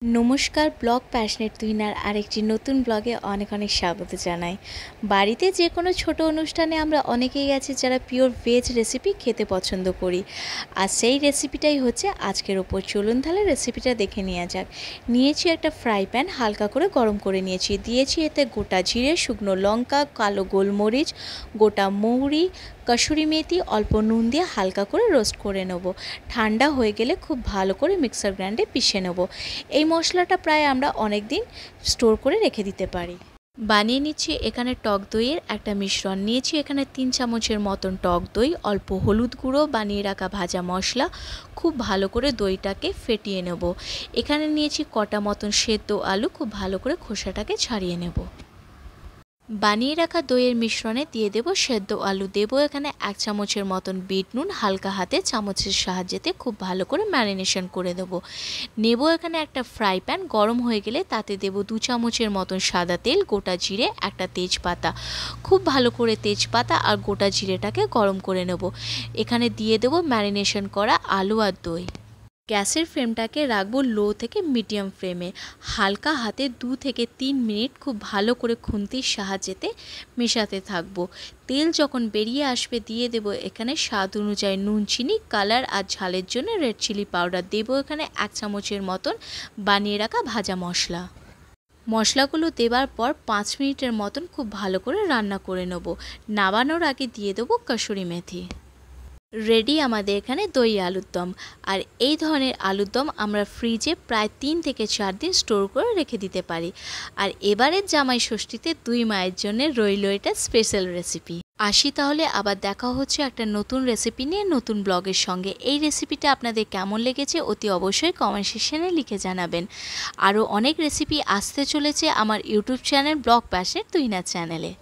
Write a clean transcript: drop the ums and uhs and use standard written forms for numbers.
नमस्कार blog passionate तुहिनार आरेकटी नतून ब्लगे अनेक अनेक स्वागत जानाई। बाड़ीते जे कोनो छोटो अनुष्ठाने आमरा अनेकेई आछि जारा पिओर वेज रेसिपि खेते पछंद करी। आर सेई रेसिपिटाई होच्छे आजकेर ओपर। चलुन ताहले रेसिपिटा देखे नेওয়া যাক। निয়েछि एकटा फ्राई पैन हालका करे गरम करे निয়েछि, दिएछि एते गोटा जिरे, शुकनो लंका, कालो गोलमरिच, गोटा मौरी, कसूरी मेथी, अल्प नुन दिए हालका करे रोस्ट करे नेब। ठांडा हये गेले खूब भालो करे मिक्सार ग्राइंडे पिषे नेब। এই মশলাটা প্রায় আমরা অনেক দিন স্টোর করে রেখে দিতে পারি। বানিয়ে নিচ্ছি এখানে টক দইয়ের একটা মিশ্রণ। নিয়েছি এখানে 3 চামচের মতন টক দই, অল্প হলুদ গুঁড়ো, বানিয়ে রাখা ভাজা মশলা। খুব ভালো করে দইটাকে ফেটিয়ে নেব। এখানে নিয়েছি কটা মতন সেদ্ধ আলু, খুব ভালো করে খোসাটাকে ছাড়িয়ে নেব। বানিয়ে রাখা দইয়ের মিশ্রণে দিয়ে দেব সেদ্ধ আলু। দেব এখানে 1 চামচের মতন বিট নুন, হালকা হাতে চামচের সাহায্যে খুব ভালো করে ম্যারিনেশন করে দেব। নেব এখানে একটা ফ্রাই প্যান, গরম হয়ে গেলে তাতে দেব 2 চামচের মতন সাদা তেল, গোটা জিরে, একটা তেজপাতা। খুব ভালো করে তেজপাতা আর গোটা জিরেটাকে গরম করে নেব। এখানে দিয়ে দেব ম্যারিনেশন করা আলু আর দই। গ্যাসের ফ্লেমটাকে রাখবো লো থেকে মিডিয়াম ফ্লেমে। হালকা হাতে 2 থেকে 3 মিনিট খুব ভালো করে খুন্তির সাহায্যে মেশাতে থাকবো। তেল যখন বেরিয়ে আসবে দিয়ে দেব এখানে স্বাদ অনুযায়ী নুন, চিনি, কালার আর ঝালের জন্য রেড চিলি পাউডার। দেব এখানে 1 চামচের মতন বানিয়ে রাখা ভাজা মশলা। মশলাগুলো দেওয়ার পর 5 মিনিটের মতন খুব ভালো করে রান্না করে নেব। নামানোর আগে দিয়ে দেবো কসুরি মেথি। রেডি আমাদের এখানে দই আলুর দম। আর এই ধরনের আলুর দম আমরা ফ্রিজে প্রায় 3 থেকে 4 দিন স্টোর করে রেখে দিতে পারি। আর এবারের জামাই ষষ্ঠীতে দুই মায়ের জন্য রইল এটা স্পেশাল রেসিপি। আসি তাহলে, আবার দেখা হচ্ছে একটা নতুন রেসিপি নিয়ে নতুন ব্লগের সঙ্গে। এই রেসিপিটা আপনাদের কেমন লেগেছে অতি অবশ্যই কমেন্ট সেকশনে লিখে জানাবেন। আরও অনেক রেসিপি আসতে চলেছে আমার YouTube channel blog passionate Tuhina চ্যানেলে।